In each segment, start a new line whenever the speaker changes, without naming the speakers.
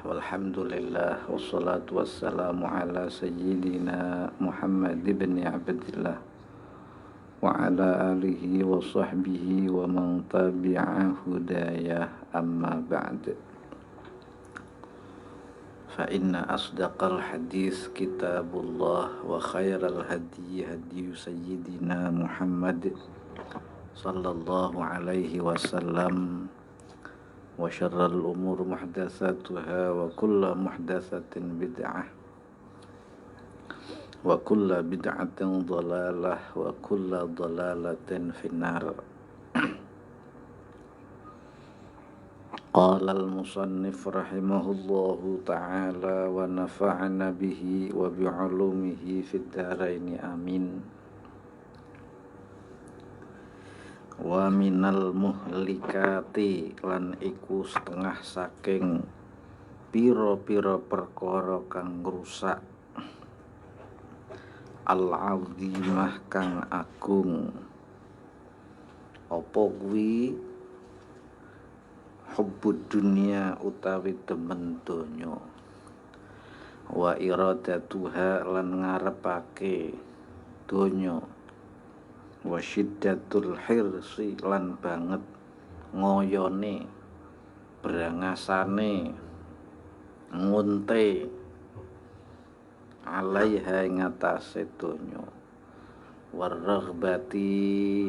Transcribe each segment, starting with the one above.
walhamdulillah wassalatu wassalamu ala sayyidina Muhammad ibn Abdillah wa ala alihi wa sahbihi wa man tabi'a hudayah amma ba'd. Fa inna asdaqal hadis kitabullah wa khairal hadi hadi sayyidina Muhammad sallallahu alaihi wasallam wa syarral umur muhdatsatuha wa kullu muhdatsatin bid'ah wa kullu bid'atin dhalalah wa kullu dhalalatin finnar. Qala al-musannif rahimahullahu ta'ala wa nafa'ana bihi wa bi'ulumihi fid dharain amin. Wa minal muhlikati lan iku setengah saking pira-pira perkara kang ngrusak al-azimah kang agung. Apa kuwi? Hubbud dunya utawi demen donya, wa iradatuha lan ngarepake donya, wa syiddatul hirsi lan banget ngoyone berangasane ngunte alaiha ing atase donya, warraghbati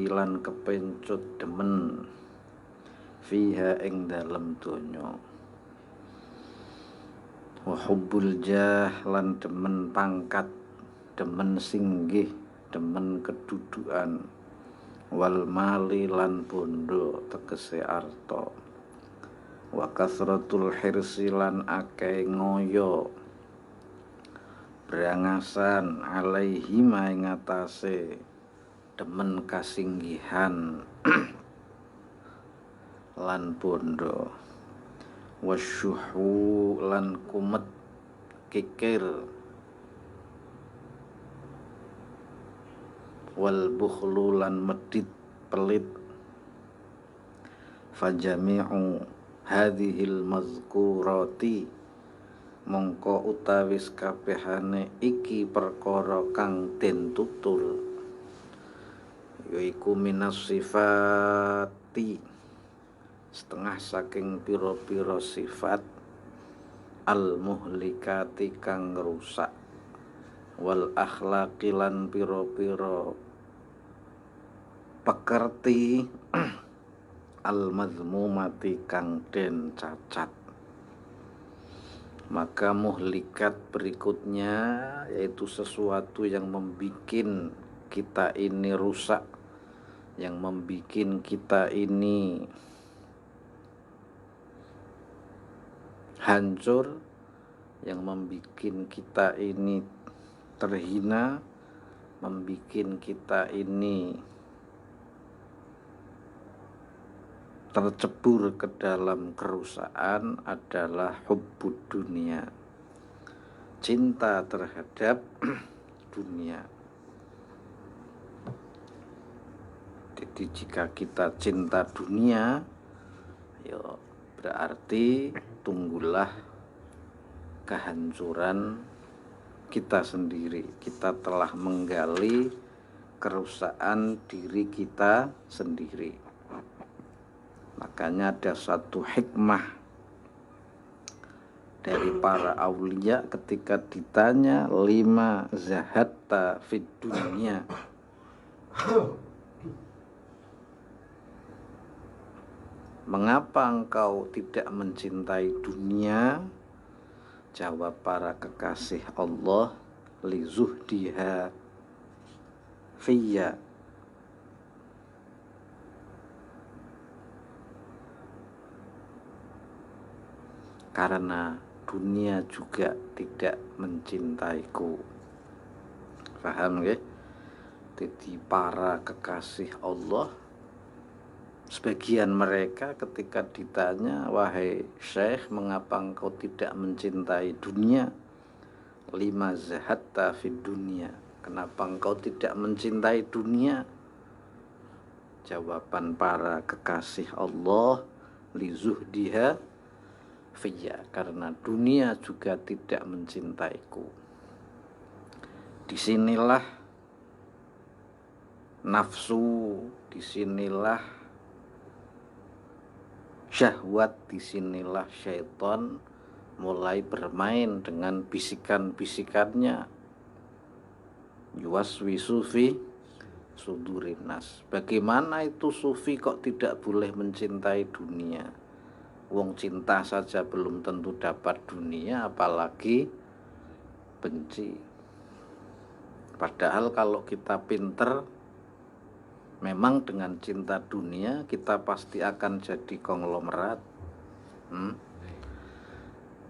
lan kepencut demen fiha ing dalem donya, wa hubbul jah lan demen pangkat, demen singgih, demen kedudukan, wal mali lan bondo tegese arta, wa kasratul hirsi lan akeh ngoyo berangasan alaihi ing atase demen kasinggihan lan bondo, wasyuhu lan kumet kikir, wal bukhlu lan medit pelit. Fajami'u hadhil mazkurati mongko utawis kabehane iki perkara kang den tutul yaiku minas sifati setengah saking pira-pira sifat al-muhlikati kang rusak, wal akhlaqi lan pira-pira pekerti al-mazmumati kang den cacat. Maka muhlikat berikutnya yaitu sesuatu yang membikin kita ini rusak, yang membikin kita ini hancur, yang membikin kita ini terhina, membikin kita ini tercebur ke dalam kerusakan adalah hubbud dunia, cinta terhadap dunia. Jadi jika kita cinta dunia, ya berarti tunggulah kehancuran kita sendiri. Kita telah menggali kerusakan diri kita sendiri. Makanya ada satu hikmah dari para aulia ketika ditanya lima zahatta fid dunya, mengapa engkau tidak mencintai dunia? Jawab para kekasih Allah, li zuhdiha fiyya, karena dunia juga tidak mencintaiku. Paham nggih? Jadi para kekasih Allah, sebagian mereka ketika ditanya, wahai Syekh, mengapa engkau tidak mencintai dunia? Lima zahatta fid dunia, kenapa engkau tidak mencintai dunia? Jawaban para kekasih Allah, li zuhdiha fiyya, karena dunia juga tidak mencintaiku. Disinilah nafsu, disinilah syahwat, disinilah syaitan mulai bermain dengan bisikan-bisikannya. Yuwaswisu fi sudurin nas. Bagaimana itu sufi kok tidak boleh mencintai dunia? Wong cinta saja belum tentu dapat dunia, apalagi benci. Padahal kalau kita pinter, memang dengan cinta dunia kita pasti akan jadi konglomerat.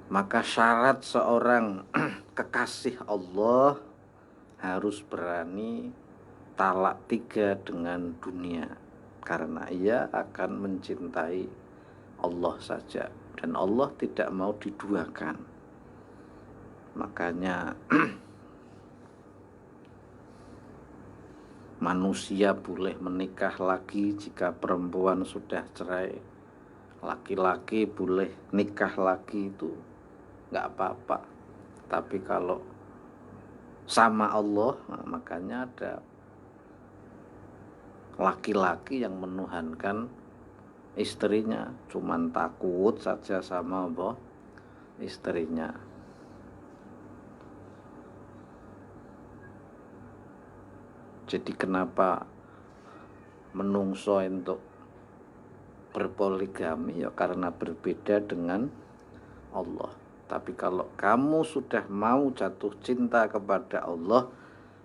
Maka syarat seorang kekasih Allah harus berani talak 3 dengan dunia, karena ia akan mencintai Allah saja, dan Allah tidak mau diduakan. Makanya manusia boleh menikah lagi jika perempuan sudah cerai, laki-laki boleh nikah lagi, itu nggak apa-apa. Tapi kalau sama Allah, makanya ada laki-laki yang menuhankan istrinya, cuman takut saja sama Allah istrinya. Jadi kenapa menungso untuk berpoligami? Ya karena berbeda dengan Allah. Tapi kalau kamu sudah mau jatuh cinta kepada Allah,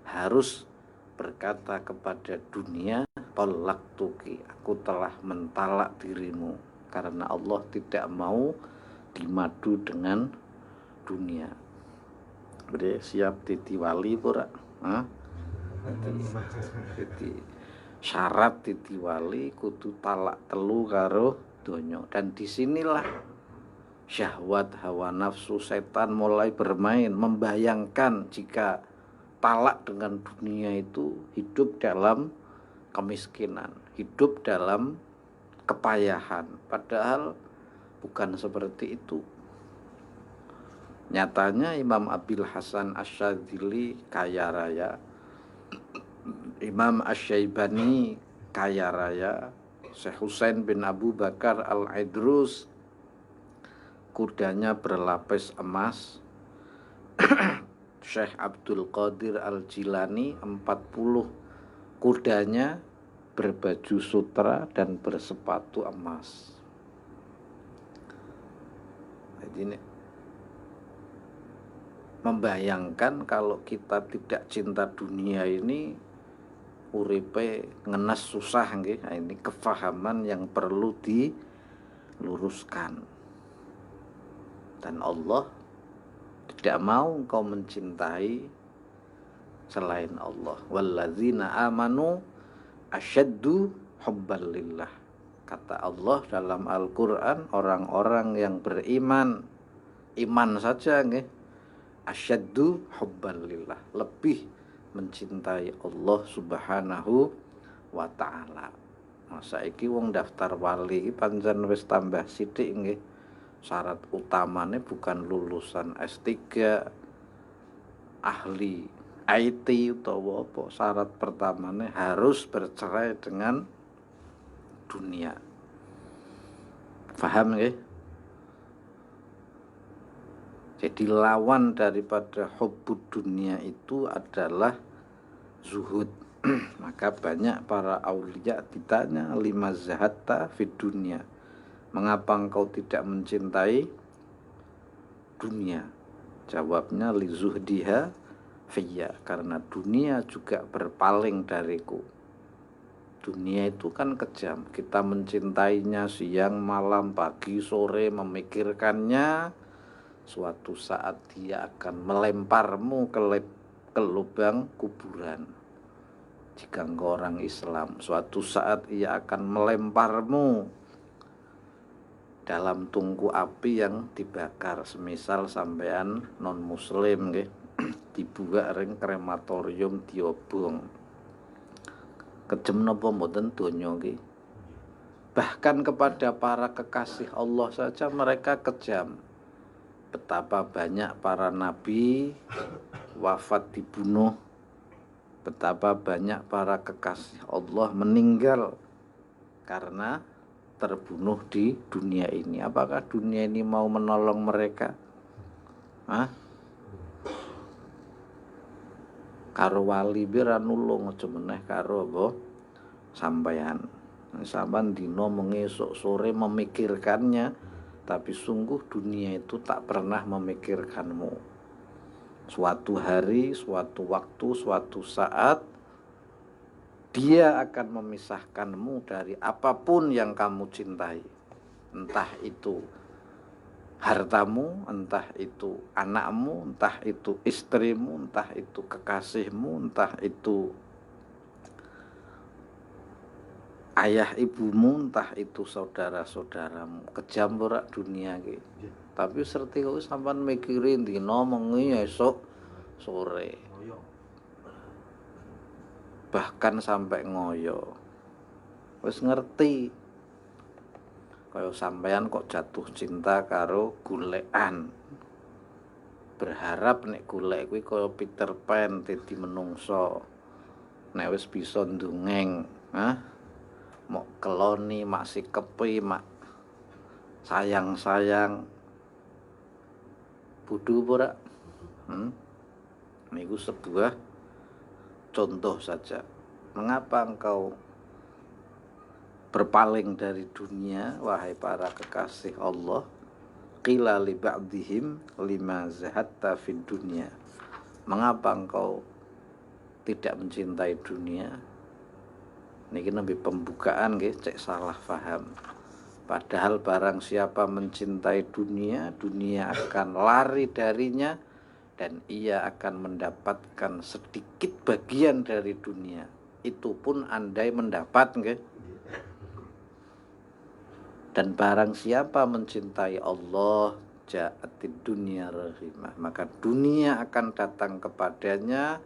harus berkata kepada dunia, talaqtuki, aku telah mentalak dirimu, karena Allah tidak mau dimadu dengan dunia. Jadi siap ditiwali pura, jadi syarat ditiwali kudu talak telu karo donya. Dan disinilah syahwat, hawa nafsu, setan mulai bermain, membayangkan jika talak dengan dunia itu hidup dalam kemiskinan, hidup dalam kepayahan. Padahal bukan seperti itu. Nyatanya Imam Abil Hasan Asyadzili kaya raya, Imam Asy-Syaibani kaya raya, Syekh Husain bin Abu Bakar Al-Idrus kudanya berlapis emas, Syekh Abdul Qadir Al-Jilani 40 kudanya berbaju sutra dan bersepatu emas. Jadi ini membayangkan kalau kita tidak cinta dunia ini, uripe ngenes susah nggih. Nah, ini kefahaman yang perlu diluruskan. Dan Allah tidak mau engkau mencintai selain Allah. Walladzina amanu asyaddu hubban lillah. Kata Allah dalam Al-Qur'an, orang-orang yang beriman, iman saja nggih, asyaddu hubban lillah, lebih mencintai Allah Subhanahu wa taala. Nah, saiki wong daftar wali pancen wis tambah sithik nggih. Syarat utamanya bukan lulusan S3, ahli IT utawa apa. Syarat pertamanya harus bercerai dengan dunia. Paham nggih? Jadi lawan daripada hubbud dunia itu adalah zuhud. Maka banyak para aulia ditanya, lima zahatta fid dunia, mengapa engkau tidak mencintai dunia? Jawabnya li zuhdiha fiyya, karena dunia juga berpaling dariku. Dunia itu kan kejam, kita mencintainya siang, malam, pagi, sore, memikirkannya. Suatu saat dia akan melemparmu ke lubang kuburan. Jika engkau orang Islam, suatu saat ia akan melemparmu dalam tungku api yang dibakar. Semisal sampean non muslim nggih, dibuak ring krematorium diobong. Kejem napa mboten donya nggih? Bahkan kepada para kekasih Allah saja mereka kejam. Betapa banyak para nabi wafat dibunuh, betapa banyak para kekasih Allah meninggal karena terbunuh di dunia ini. Apakah dunia ini mau menolong mereka? Karo wali bira nulung aja meneh karo apa sampeyan. Sampeyan dina mengesuk sore memikirkannya, tapi sungguh dunia itu tak pernah memikirkanmu. Suatu hari, suatu waktu, suatu saat dia akan memisahkanmu dari apapun yang kamu cintai. Entah itu hartamu, entah itu anakmu, entah itu istrimu, entah itu kekasihmu, entah itu ayah ibumu, entah itu saudara-saudaramu. Kejam ora dunia iki. Tapi serti kok sampean mikirin dina mengi esuk sore. Bahkan sampai ngoyo. Wis ngerti. Kaya sampean kok jatuh cinta karo gulekan. Berharap nek golek kuwi kaya Peter Pan dadi menungso. Nek wis bisa ndungeng, mok keloni, mak sikepi, mak sayang-sayang. Bodho ora? Niku sebuah contoh saja. Mengapa engkau berpaling dari dunia, wahai para kekasih Allah? Qila li ba'dihim lima zahatta fid dunya. Mengapa engkau tidak mencintai dunia? Niki nembe pembukaan nggih, cek salah paham. Padahal barang siapa mencintai dunia, dunia akan lari darinya dan ia akan mendapatkan sedikit bagian dari dunia. Itu pun andai mendapat nggih. Dan barang siapa mencintai Allah, ja'atid dunya rahimah, maka dunia akan datang kepadanya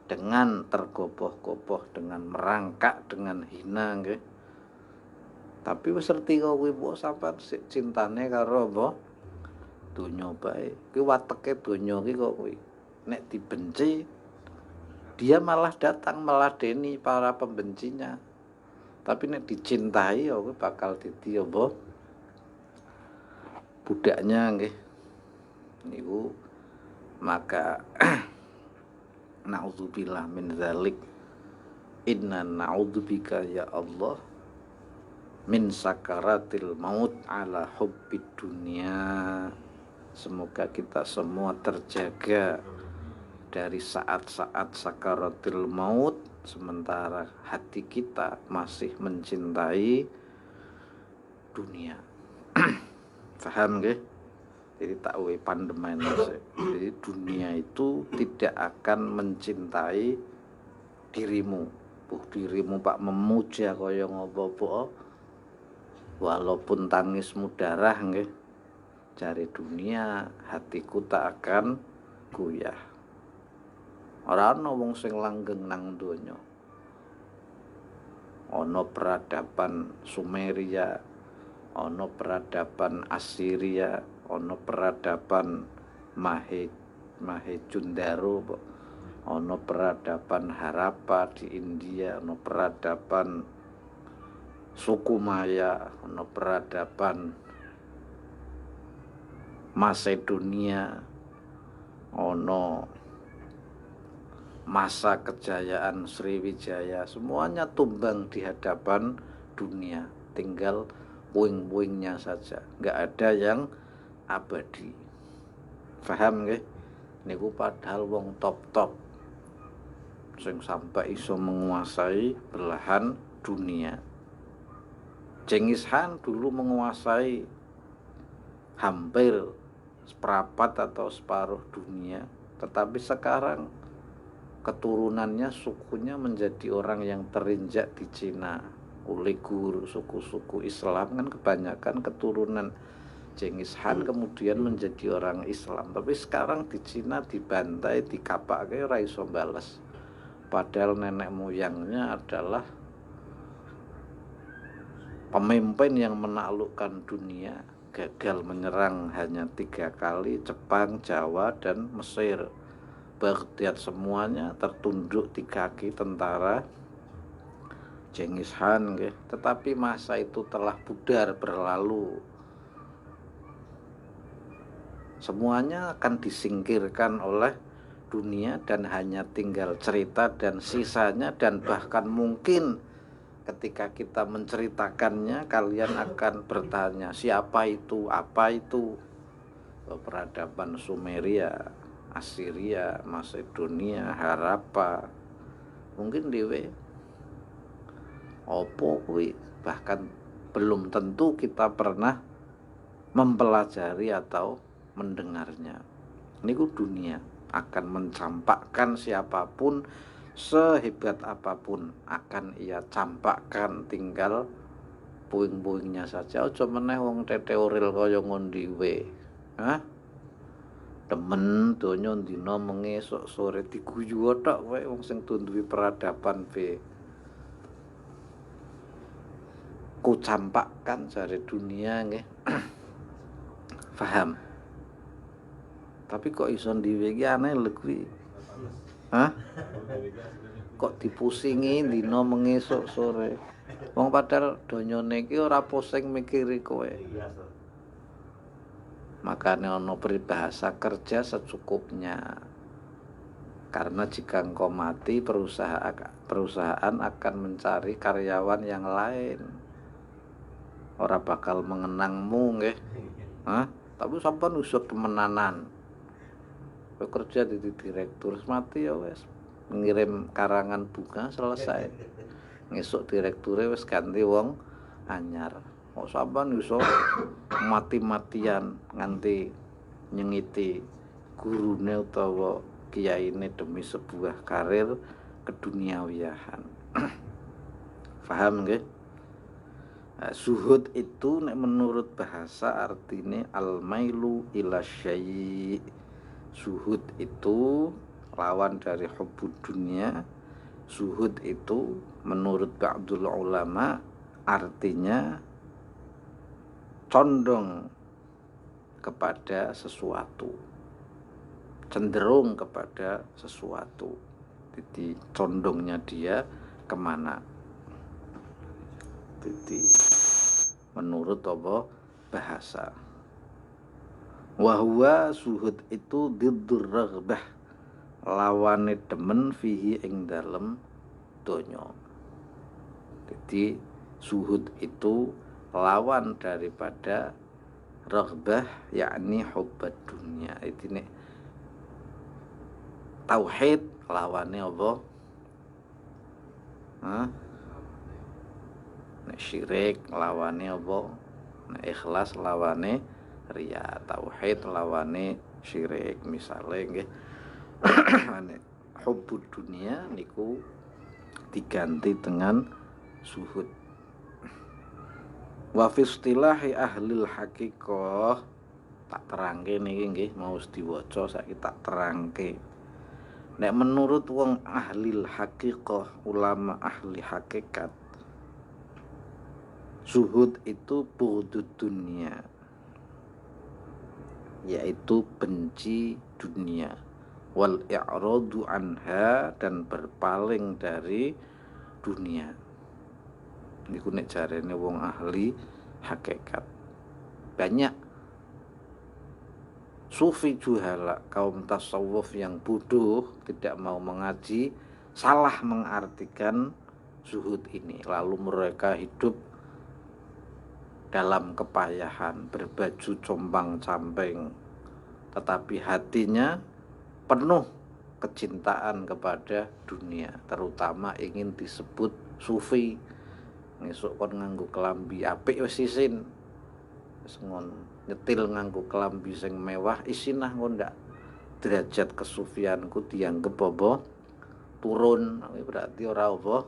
dengan tergopoh-gopoh, dengan merangkak, dengan hina nggih. Tapi wis ngerti kok kuwi mbok sampean cintane karo apa? Donya bae. Kuwi wateke donya iki kok kuwi. Nek dibenci, dia malah datang meladeni para pembencinya. Tapi nek dicintai ya kuwi bakal dadi apa? Budaknya nggih. Niku maka na'udzubillah min dzalik. Inna na'udzubika ya Allah min sakaratil maut ala hubbid dunia. Semoga kita semua terjaga dari saat-saat sakaratil maut sementara hati kita masih mencintai dunia. Paham nggih? Jadi tak uwe pandemen. Jadi dunia itu tidak akan mencintai dirimu. Dirimu Pak memuja kaya ngopo-opo. Walaupun tangismu darah nggih, cari dunia hatiku tak akan goyah. Ora ana wong sing langgeng nang donya. Ana peradaban Sumeria, ana peradaban Assyria, ana peradaban Mahejundaro, ana peradaban Harappa di India, ana peradaban suku Maya, ana peradaban Masedonia, ana masa kejayaan Sriwijaya, semuanya tumbang di hadapan dunia, tinggal puing-puingnya saja, nggak ada yang abadi. Paham nggih? Niku padahal wong top-top sing sampai iso menguasai belahan dunia. Genghis Khan dulu menguasai hampir seperempat atau separuh dunia, tetapi sekarang keturunannya, sukunya menjadi orang yang terinjak di Cina. Uighur, suku-suku Islam kan kebanyakan keturunan Genghis Khan kemudian menjadi orang Islam. Tapi sekarang di Cina dibantai, dikapake ora iso bales. Padahal nenek moyangnya adalah pemimpin yang menaklukkan dunia gagal menyerang hanya 3 kali, Jepang, Jawa, dan Mesir. Baghdad semuanya tertunduk di kaki tentara Genghis Khan, tetapi masa itu telah pudar berlalu. Semuanya akan disingkirkan oleh dunia dan hanya tinggal cerita dan sisanya, dan bahkan mungkin ketika kita menceritakannya kalian akan bertanya, siapa itu, apa itu? Peradaban Sumeria, Assyria, Macedonia, Harappa, mungkin dewe opo kuwi, bahkan belum tentu kita pernah mempelajari atau mendengarnya. Niku dunia akan mencampakkan siapapun, sehebat apapun akan ia campakkan, tinggal puing-puingnya saja. Aja meneh wong teteuril kaya ngondi we. Demen donya dina mengi esuk sore diguyu tok kowe wong sing duwe peradaban be. Ku campakkan jare dunia nggih. Paham? Tapi kok iso ndiwe iki aneh lho kuwi. Kok dipusingi dina mengi esuk sore. Wong padahal donyane iki ora pusing mikiri kowe. Makanya ono peribahasa kerja secukupnya. Karena jika engkau mati, perusahaan akan mencari karyawan yang lain. Ora bakal mengenangmu nggih. Tapi sampean usah temenanan. Kowe kerja di direktur, mati ya wis. Ngirim karangan bunga selesai. Ngesuk direkture wis ganti wong anyar. Kok sampean iso mati-matian nganti nyengiti gurune utawa kiyaine demi sebuah karir keduniawiahan. Paham nggih? Zuhud itu nek menurut bahasa artine al-mailu ila syai'. Zuhud itu lawan dari hubbud dunia. Zuhud itu menurut ba'dul ulama artinya condong kepada sesuatu, cenderung kepada sesuatu. Jadi condongnya dia kemana? Jadi menurut apa bahasa, wahwa zuhud itu diddur raghbah, lawane demen fihi ing dalem donya. Jadi zuhud itu lawan daripada raghbah, yakni hubbad dunia. Ini tauhid lawane apa? Nek syirik lawane apa? Nek ikhlas lawane riya. Tauhid lawane syirik. Misale nggih nek hubbud dunia niku diganti dengan zuhud. Wa fi istilahi ahlil haqiqah, tak terangke niki nggih mau diwaca saiki tak terangke. Nek menurut wong ahlil haqiqah, ulama ahli hakikat, zuhud itu bughdud dunia, yaitu benci dunia, wal i'radu anha, dan berpaling dari dunia. Niku nek jarene wong ahli hakikat. Banyak sufi juhala, kaum tasawuf yang bodoh, tidak mau mengaji, salah mengartikan zuhud ini. Lalu mereka hidup dalam kepayahan, berbaju compang-camping, tetapi hatinya penuh kecintaan kepada dunia, terutama ingin disebut sufi. Ngesuk kon nganggo kelambi apik wis isin, wis ngon nyetil nganggo kelambi sing mewah isinah ngondak, derajat kesufianku dianggep apa turun. Berarti ora apa,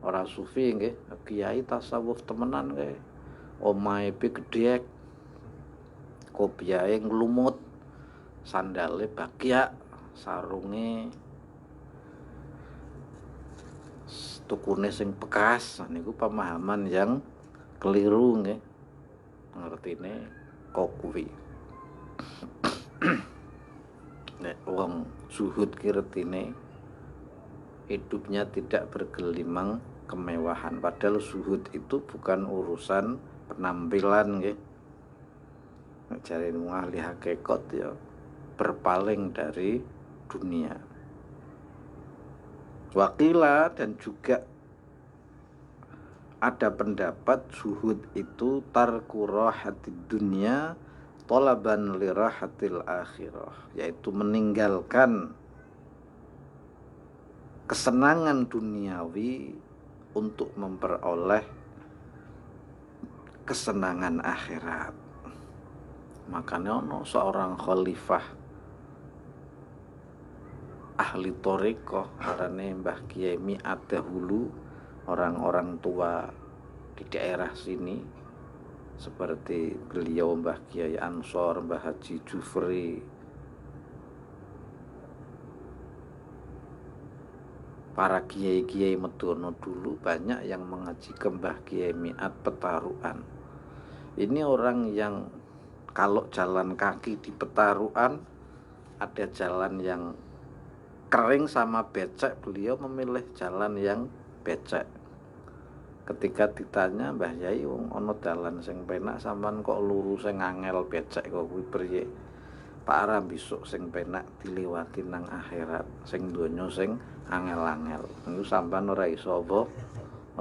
ora sufi nggih, kiai tasawuf temenan nggih. Omahe gedhek, kopiahe nglumut, sandale bagyak, sarunge tukune sing bekas. Niku pemahaman yang keliru nggih ngertine kok kuwi. Nek wong zuhud ki retine hidupnya tidak bergelimang kemewahan, padahal zuhud itu bukan urusan penampilan nggih. Nek jare ahli hakikat ya berpaling dari dunia. Wakila, dan juga ada pendapat zuhud itu tarku rahatid dunya talaban li rahatil akhirah, yaitu meninggalkan kesenangan duniawi untuk memperoleh kesenangan akhirat. Makanya ono seorang khalifah ahli thariqah arane Mbah Kiai Mi'at dahulu, orang-orang tua di daerah sini seperti beliau Mbah Kiai Ansor, Mbah Haji Jufri, para kiai-kiai Medono dulu banyak yang mengaji ke Mbah Kiai Mi'at Petarukan. Ini orang yang kalau jalan kaki di Petarukan ada jalan yang kering sama becek, beliau memilih jalan yang becek. Ketika ditanya, Mbah Yai wong ana dalan sing penak sampean kok luru sing angel becek kok kuwi priye? Pak Ara besok sing penak diliwati nang akhirat, sing donya sing angel-angel. Niku sampean ora iso apa?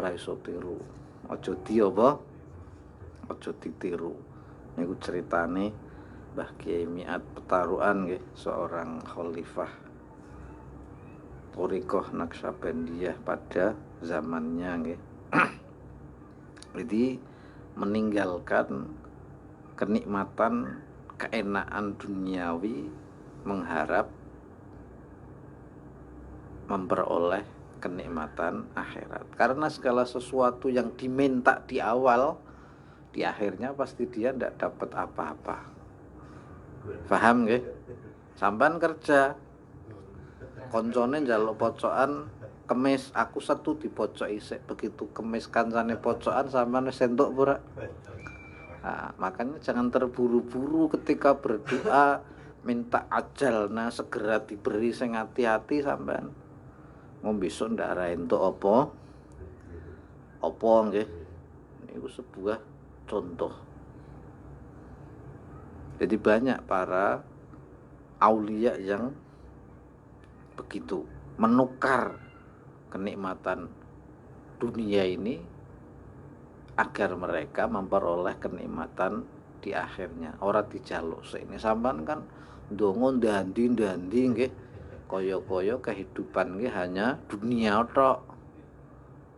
Ora iso tiru. Aja di apa? Aja ditiru. Niku ceritane Mbah Kiai Mi'at Petarukan nggih, seorang khalifah Thariqah Naqsabandiyah pada zamannya nggih. Jadi meninggalkan kenikmatan, keenaan duniawi mengharap memperoleh kenikmatan akhirat. Karena segala sesuatu yang diminta di awal, di akhirnya pasti dia tidak dapat apa-apa. Paham nggih? Sampean kerja, koncone njaluk pocokan kemis, aku satu di pojok isik, begitu kemis kancane pocokan sampean wis entuk ora? Nah, makanya jangan terburu-buru ketika berdoa minta ajal, nah segera diberi, sing hati-hati sampean. Mau besok ndak ra entuk apa? Apa nggih? Niku sebuah contoh. Jadi banyak para aulia yang begitu menukar kenikmatan dunia ini agar mereka memperoleh kenikmatan di akhirnya. Ora dijaluk ini sampean kan ndonga ndandi nggih, kaya-kaya kehidupan nggih hanya dunia tok.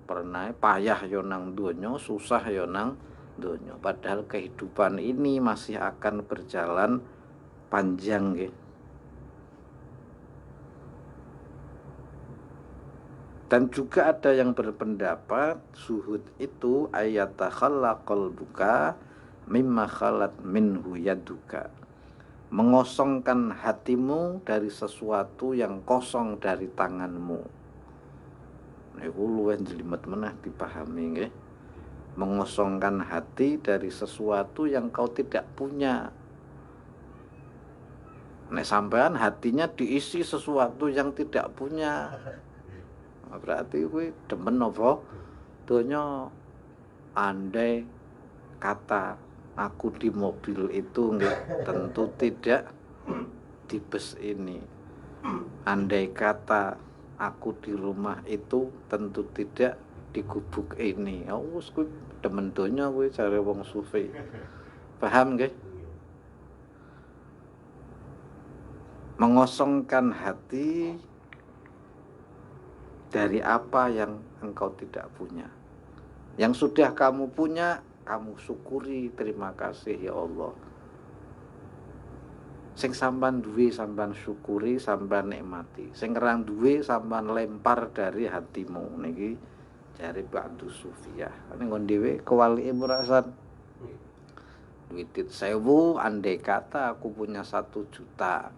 Pernah payah yo nang donya, susah yo nang donya. Padahal kehidupan ini masih akan berjalan panjang nggih. Dan juga ada yang berpendapat zuhud itu ayatakhalla qalbuka mimma khalat minhu yaduka, mengosongkan hatimu dari sesuatu yang kosong dari tanganmu. Niku luwih jelimet meneh dipahami nggih. Mengosongkan hati dari sesuatu yang kau tidak punya. Nek sampean hatinya diisi sesuatu yang tidak punya, berarti kuwi demen apa? Donya. Andai kata aku di mobil itu nggih, tentu tidak di bus ini. Andai kata aku di rumah itu tentu tidak di gubuk ini. Wis kuwi demen donya kuwi jare wong sufi. Paham nggih? Mengosongkan hati dari apa yang engkau tidak punya. Yang sudah kamu punya, kamu syukuri, terima kasih ya Allah. Sing sampean duwe sampean syukuri, sampean nikmati. Sing ora duwe sampean lempar dari hatimu. Niki jare Ba'du Sufiyah. Ning nggon dhewe kewalike murasan. Duit 1000, andai kata aku punya 1 juta.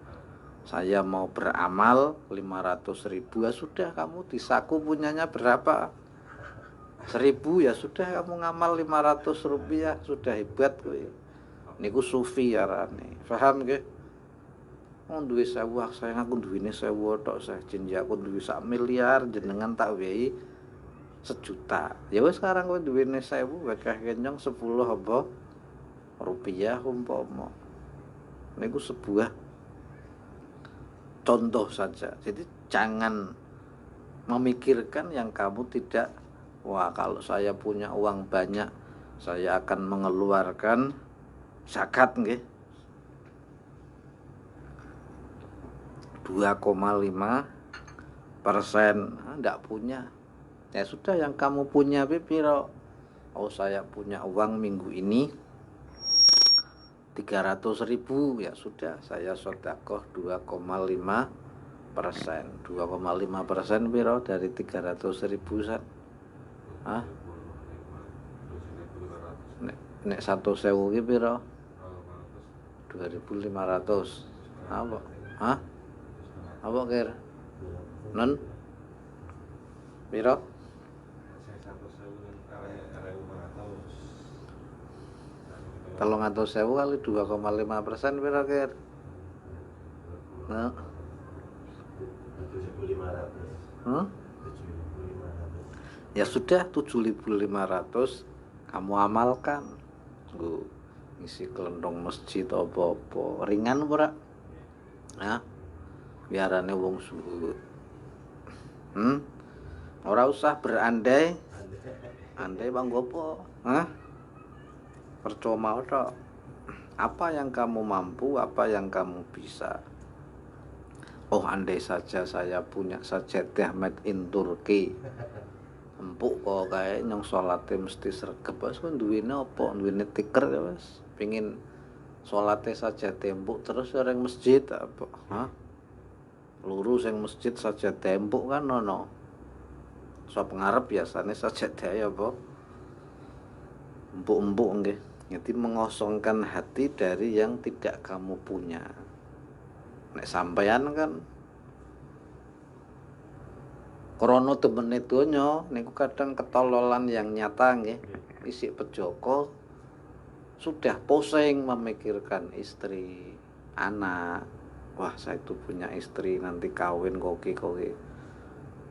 Saya mau beramal 500.000, ya sudah, kamu di saku punyanya berapa? 1000 ya sudah, kamu ngamal 500 rupiah sudah hebat kowe. Niku sufi arane. Paham nggih? Duwe 1000 sayang, aku duwene 1000 tok sajen, ya aku duwe 1 miliar jenengan tak wehi 1 juta. Ya wis sekarang kowe duwene 1000 akeh kenyong 10 apa rupiah umpama. Niku sebuah contoh saja. Jadi jangan memikirkan yang kamu tidak, wah kalau saya punya uang banyak saya akan mengeluarkan zakat nggih 2,5%. Enggak punya. Ya sudah, yang kamu punya piro? Oh saya punya uang minggu ini 300.000, ya sudah saya sedekah 2,5%. 2,5% piro dari 300.000 san? Hah? Nek 1.000 ki piro? 2.500. Apa? Hah? Apa kira? Non? Piro? 300.000 kali 2,5% piro kira? Nah. 7.500. Ya sudah 7.500 kamu amalkan. Nggo ngisi kelentong masjid apa-apa. Ringan ora? Nah, biarane wong zuhud. Ora usah berandai. Andai bang gopo. Hah? Percuma tok. Apa yang kamu mampu, apa yang kamu bisa. Oh andai saja saya punya sajadah made in Turki. Empuk kok kae nyong salate mesti sregep. Wes kon duwene apa? Duwene tiker ya wes. Pengin salate saja tembok terus orang masjid apa? Hah? Lurus yang masjid saja tembok kan ono. Sop ngarep biasane sajadah ya apa? Empuk-empuk nggih. Jadi mengosongkan hati dari yang tidak kamu punya. Nek sampeyan kan krana temene donya niku kadang ketololan yang nyata nggih. Isik pejoko sudah pusing memikirkan istri, anak. Wah, saya itu punya istri nanti kawin koki.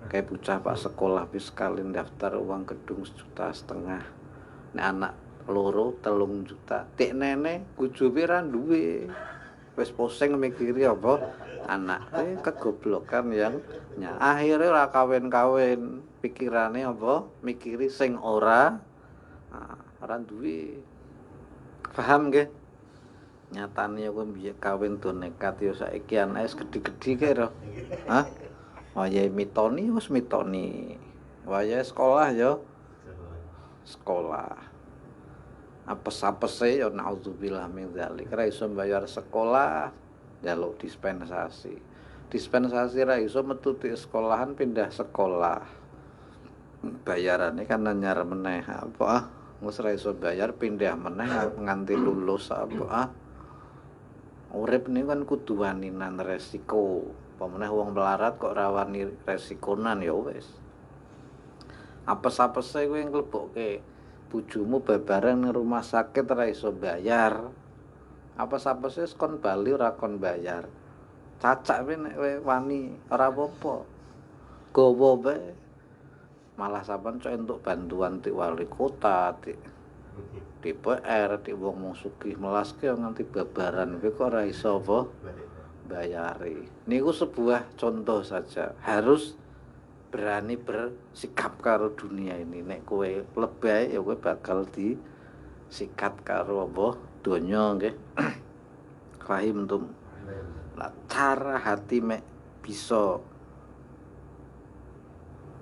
Kayak bocah pak sekolah wis sekalian daftar uang gedung 1,5 juta. Nek anak loro 3 juta. Tik nene bojoe ra duwe. Wis pusing mikiri apa anak kegoblokan yang akhirnya ora kawin-kawin, pikirane apa mikiri sing ora duwe. Paham nggih? Nyatane kowe mbiyen kawin do nekat ya saiki anake wis gedhe-gedhe kae ro. Hah? Wayahe mitoni wis mitoni. Wayahe sekolah ya sekolah. Apes-apese ya naudzubillah min dzalik. Ra iso bayar sekolah, njaluk dispensasi. Dispensasi ra iso metu di sekolahan pindah sekolah. Bayarane kan anyar meneh apa? Wis ra iso bayar pindah meneh nganti lulus apa? Urip niku kan kudu waninan resiko. Apa meneh wong melarat kok ra wani resikonan ya wis. Apes-apese kowe nglebokke bojomu babaran nang rumah sakit ra iso bayar. Apes-apese kon bali ora kon bayar. Cacak kowe nek wani ora apa-apa. Gowo bae. Malah sampean cok entuk bantuan ti wali kota, ti DPR, ti wong sugih melaske nganti babaran kowe kok ora iso apa bayari. Niku sebuah contoh saja. Harus berani bersikap karo dunia ini. Nek kowe lebay ya kowe bakal disikat karo apa donya nggih. Fahim tum. Lah cara hati mek bisa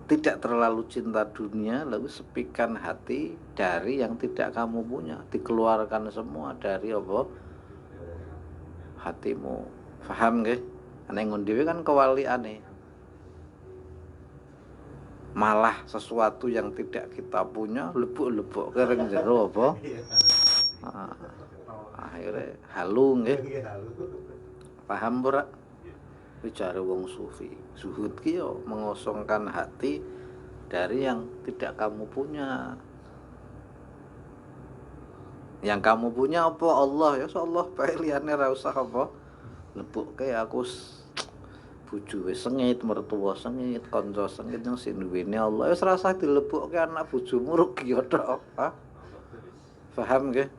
tidak terlalu cinta dunia, lalu sepikan hati dari yang tidak kamu punya, dikeluarkan semua dari apa hatimu. Paham nggih? Nek ngono dhewe kan kewaliane. Malah sesuatu yang tidak kita punya lebok-lebok kering jero apa? Akhirnya halu nggih. Paham ora? Bicara wong sufi. Zuhud ki yo mengosongkan hati dari yang tidak kamu punya. Yang kamu punya apa? Allah. Ya Allah bae liyane ra usah apa. Lebukke aku bojo wis sengit, mertua sengit, kanca sengit yang sing duwene Allah. Wis ra usah dilebokke anak bojomu rugi tok. Ha? Paham nggih?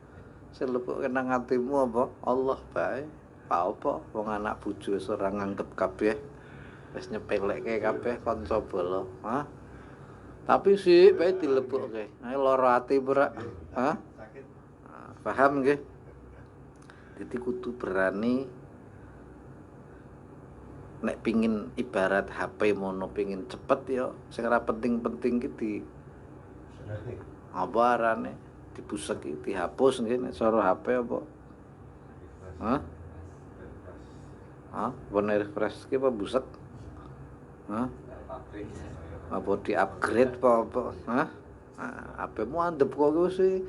Sing lebokke nang atimu apa? Allah bae. Apa wong anak bojo wis ora nganggep kabeh. Wis nyepelekke kabeh kanca bola. Ha? Tapi sih bae dilebokke. Ae lara ati berak. Ha? Paham nggih? Jadi kudu berani nek pingin ibarat HP mono pingin cepet ya sing ora penting-penting ki di apa arane dibusek iki dihapus nggih nek cara HP apa? Hah? Hah? Bener refresh ki apa busek? Hah? Apa di-upgrade apa? Hah? HP-mu andep kok sih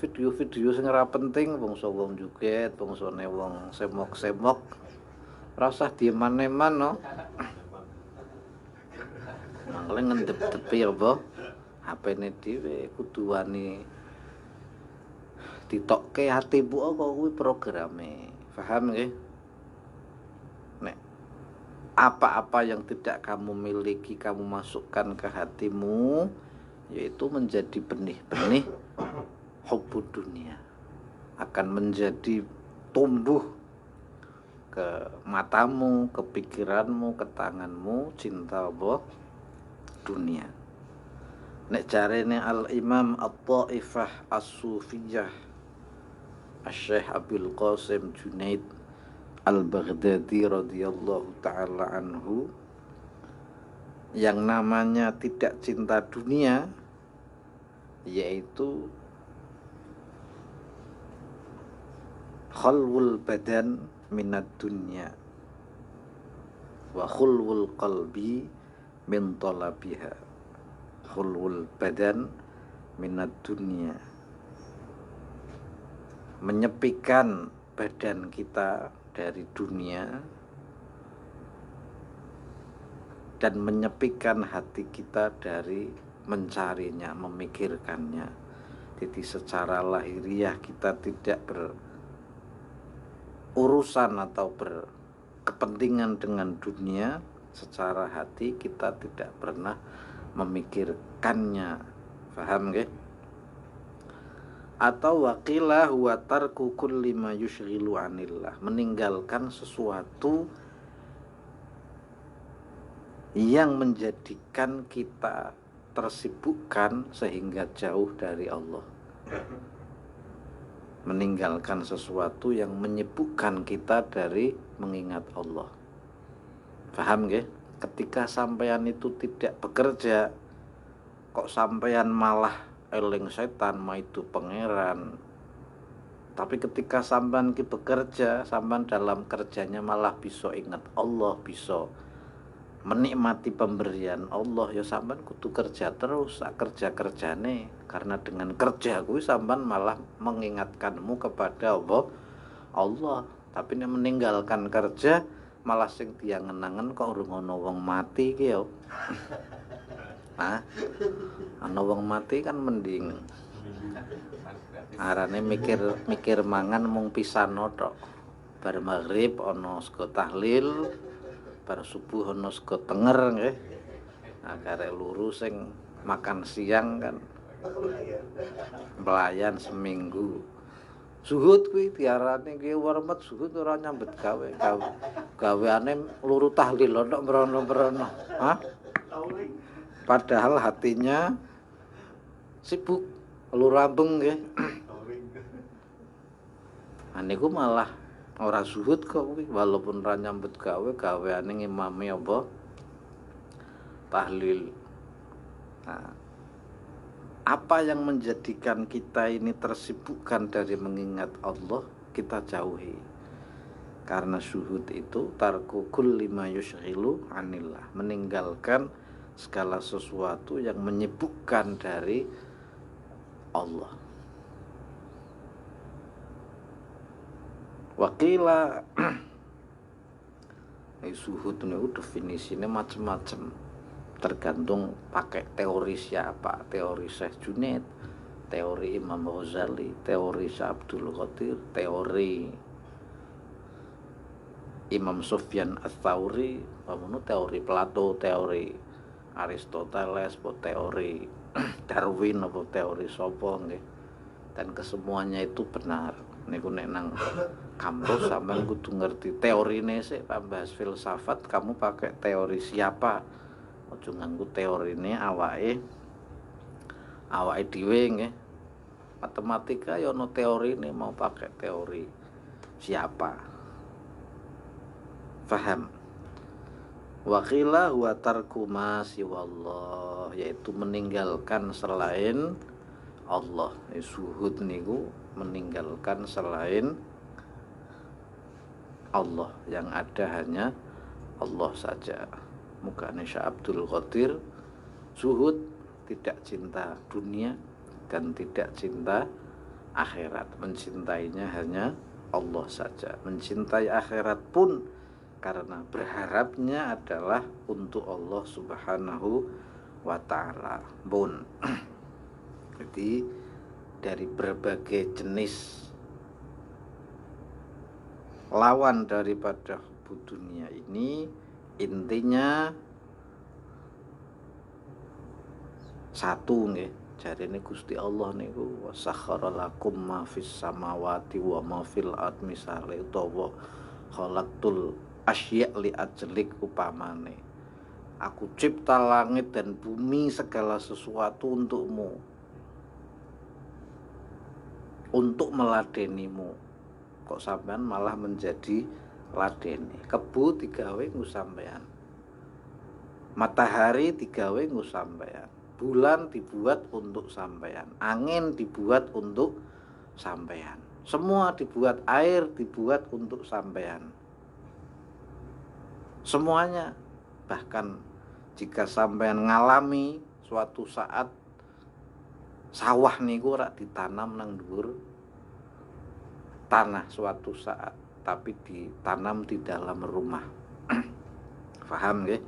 video-video sing ora penting bangsa wong joget, bangsane wong semok-semok. Rasah dieman-eman no. Mangkene ngendep-depi apa? HP-ne dhewe kudu wani ditokke atimu kok kuwi programe. Paham nggih? Nek apa-apa yang tidak kamu miliki kamu masukkan ke hatimu yaitu menjadi benih-benih hubbud dunia. Akan menjadi tumbuh ke matamu, ke pikiranmu, ke tanganmu cinta apa? Dunia. Nek jarene Al-Imam At-Taifah As-Sufiyah Asy-Syaikh Abdul Qasim Junaid Al-Baghdadi radhiyallahu taala anhu, yang namanya tidak cinta dunia yaitu khalwul badan minad dunya wa khulwul qalbi min talabiha. Khulwul badan minad dunya, menyepikan badan kita dari dunia dan menyepikan hati kita dari mencarinya, memikirkannya. Jadi secara lahiriah kita tidak urusan atau berkepentingan dengan dunia, secara hati kita tidak pernah memikirkannya. Paham nggih? Atau waqilah huwa tarku kulli ma yushghilu anillah, meninggalkan sesuatu yang menjadikan kita tersibukkan sehingga jauh dari Allah. Meninggalkan sesuatu yang menyibukkan kita dari mengingat Allah. Paham nggih? Ketika sampean itu tidak bekerja, kok sampean malah eling setan, maidu pangeran. Tapi ketika sampean ki bekerja, sampean dalam kerjanya malah bisa ingat Allah, bisa menikmati pemberian Allah, ya sampean kudu kerja terus, kerja-kerjane, karena dengan kerja kuwi sampean malah mengingatkanmu kepada Allah. Tapi nek meninggalkan kerja malah sing diangen-angen kok urung ana wong mati ki ya. Hah? Ana wong mati kan mending arane mikir mangan mung pisan tok. Bar maghrib ana sego tahlil, bar subuh ana sego tenger nggih. Nah, karek luru sing makan siang kan pelayan seminggu. Zuhud kuwi diarani ki warmet zuhud ora nyambet gawe. Gaweane luru tahlil tok merono-merono. Hah? Padahal hatinya sibuk luru ambeng nggih. Aniku malah ora zuhud kok kuwi, walaupun ora nyambet gaweane ngimami apa? Tahlil. Nah, apa yang menjadikan kita ini tersibukkan dari mengingat Allah, kita jauhi. Karena syuhud itu tarku kulli ma yushghilu anillah, meninggalkan segala sesuatu yang menyibukkan dari Allah. Wakila syuhud niku definisine macam-macam. tergantung pakai teori siapa, teori Syekh Junaid, teori Imam Ghazali, teori Syekh Abdul Qadir, teori Imam Sufyan Ats-Tsauri, teori Plato, teori Aristoteles, teori Darwin, teori sapa nggih. Dan kesemuanya itu benar. Niku nek nang kampus sampean kudu ngerti teorine sik, Pak bahas filsafat kamu pakai teori siapa. Aja nganggo teorine awake dhewe nggih. Matematika ya ono teorine, mau pakai teori siapa. Faham? Wakila huwa tarku ma siwallah, yaitu meninggalkan selain Allah. Zuhud niku meninggalkan selain Allah, yang ada hanya Allah saja. Mukanya Syekh Abdul Qadir zuhud, tidak cinta dunia dan tidak cinta akhirat, mencintainya hanya Allah saja. Mencintai akhirat pun karena berharapnya adalah untuk Allah Subhanahu wa ta'ala pun. Jadi dari berbagai jenis lawan daripada hubud dunia ini, intinya satu nggih. Jarine Gusti Allah niku wasakhara lakum ma fis samawati wa ma fil ard, misale utawa khalaqtul asya li ajlik, upamane aku cipta langit dan bumi segala sesuatu untukmu, untuk meladenimu. Kok sampean malah menjadi ladeni? Kebu digawe nggo sampean, matahari digawe nggo sampean, bulan dibuat untuk sampean, angin dibuat untuk sampean, semua dibuat, air dibuat untuk sampean, semuanya. Bahkan jika sampean ngalami suatu saat sawah niku ora ditanam nang dhuwur tanah suatu saat, tapi ditanam di dalam rumah. Paham nggih?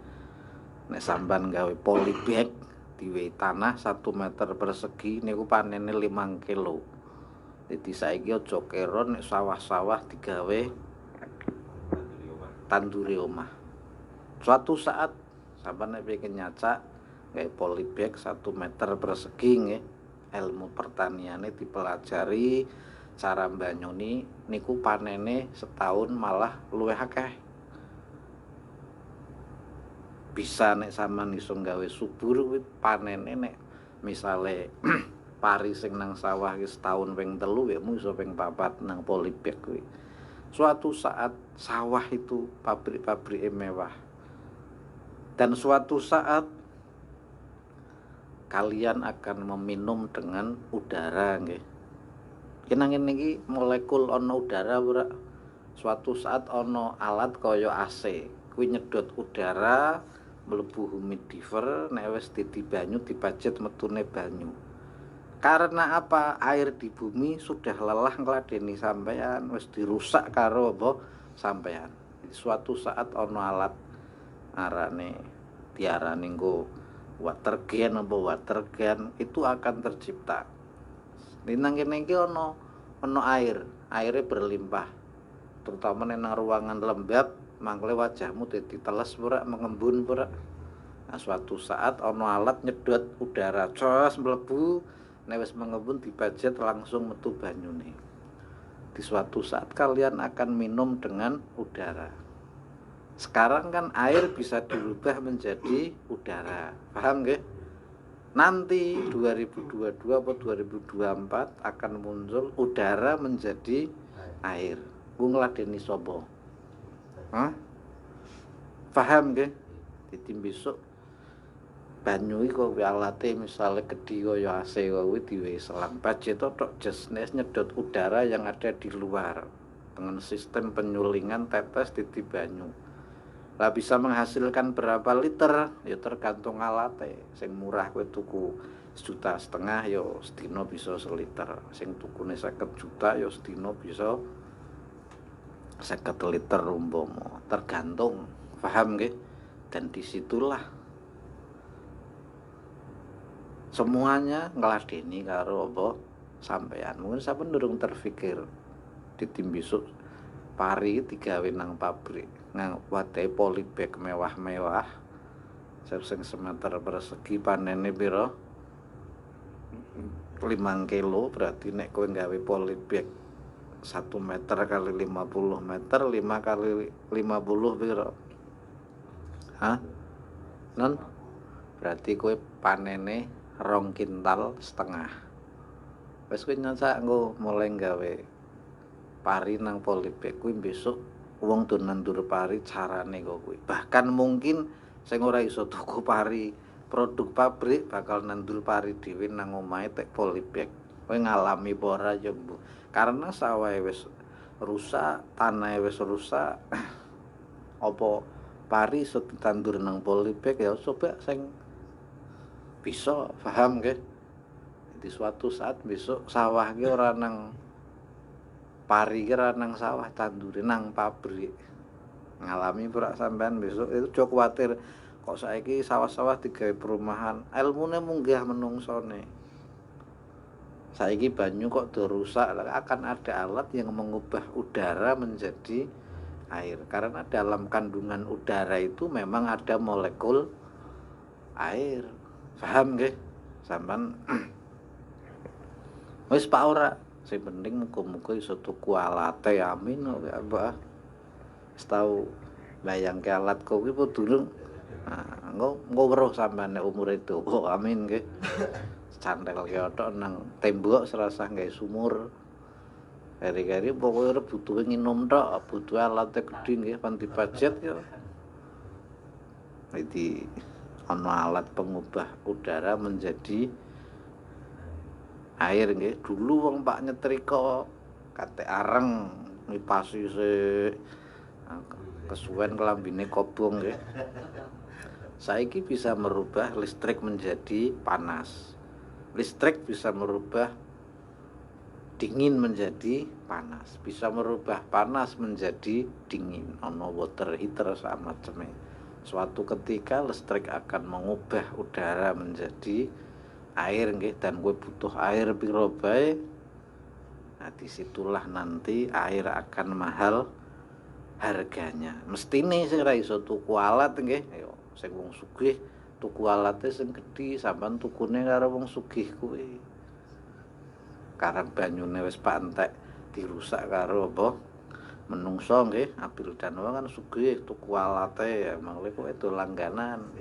Nek sampean gawe polybag diwehi tanah 1 meter persegi niku panene 5 kilo. Jadi saiki aja kira nek sawah-sawah digawe tanduri omah. Suatu saat sampean nek pengen nyacak gawe polybag 1 meter persegi nggih, ilmu pertaniane dipelajari, cara mbanyuni niku panene setahun malah luwih akeh. Bisa nek sampean iso gawe subur kuwi panene nek misale pari sing nang sawah ki setahun ping 3 ya mu iso ping 4 nang polybag kuwi. Suatu saat sawah itu pabrik-pabrik mewah. Dan suatu saat kalian akan meminum dengan udara nggih. Kenangin niki molekul ana udara ora. Suatu saat ana alat kaya AC, kuwi nyedot udara mlebu humidifier, nek wis dadi banyu dipacet metune banyu. Karena apa? Air di bumi sudah lelah ngladeni sampean, wis dirusak karo apa sampean. Suatu saat ana alat diarani nggo watergen itu akan tercipta. Nang kene iki ana aire berlimpah. Terutama nang ruangan lembab, mangkle wajahmu dadi teles ora, mengembun ora. Nah, suatu saat ana alat nyedot udara, jos mlebu, nek wis mengembun dibajet langsung metu banyune. Di suatu saat kalian akan minum dengan udara. Sekarang kan air bisa dirubah menjadi udara. Paham nggih? Nanti 2022 atau 2024 akan muncul udara menjadi air. Ku ngladeni sapa? Hah? Paham nggih? Dadi besok banyu iki kok alate misale gedhi kaya AC kuwi diwehi selang budget tok jesnes nyedot udara yang ada di luar dengan sistem penyulingan tetes di banyu. Lah bisa menghasilkan berapa liter ya tergantung alate. Sing murah kowe tuku 1,5 juta ya sedina bisa 1 liter. Sing tukune 50 juta ya sedina bisa 50 liter umpama. Tergantung, paham nggih? Dan disitulah semuanya ngladeni karo apa sampean. Mungkin sampean durung terfikir ditimbisuk pari digawe nang pabrik nang wadah polybag mewah-mewah sing semeter persegi panene pira 5 kilo, berarti nek kowe gawe polybag 1 meter kali 50 meter 5 kali 50 pira? Hah? Non? Berarti kowe panene 2,5 kintal. Wis kowe nyosak engko mulai gawe pari nang polybag kuwi besok wong do nandur pari carane kok kuwi. Bahkan mungkin sing ora iso tuku pari produk pabrik bakal nandur pari dhewe nang omahe tek polybag. Kowe ngalami apa ora ya, Bu? Karena sawahe wis rusak, tanahe wis rusak. Apa pari iso ditandur nang polybag ya coba sing bisa paham nggih. Jadi suatu saat besok sawah ki ora nang pari kira nang sawah tandure nang pabrik. Ngalami pura sampean besok itu jok kuwatir kok saiki sawah-sawah digawe perumahan, ilmune munggah menungsone. Saiki banyu kok do rusak, akan ada alat yang mengubah udara menjadi air. Karena dalam kandungan udara itu memang ada molekul air. Paham nggih? Sampean wis pak ora? Sing penting muga-muga iso tuku alate amin kok ya, Mbak. Wis tau bayangke alat kok kuwi apa durung? Nah, engko weruh sampean nek umure dawa amin nggih. Cantelke othok nang tembok serasa gawe sumur. Kari-kari pokoke ora butuhe nginum tok, butuh alate gedhe nggih pan dipajet ya. Jadi ana alat pengubah udara menjadi air nggih. Dulu wong Pak nyetrika kate areng ngipasi sik kesuwen kelambine kobong nggih. Saiki bisa merubah listrik menjadi panas. Listrik bisa merubah dingin menjadi panas, bisa merubah panas menjadi dingin. Ono water heater sama macamnya. Suatu ketika listrik akan mengubah udara menjadi air nggih, dan gue butuh air piro bae. Nah, disitulah nanti air akan mahal harganya. Mestine sing ra iso tuku alat nggih, ayo sing wong sugih tuku alate sing gedhi, sampean tukune karo wong sugih kuwi. Karang banyune wis pantek dirusak karo apa menungso nggih. Abil Danwa kan sugih tuku alate, emang lek kowe itu langganan.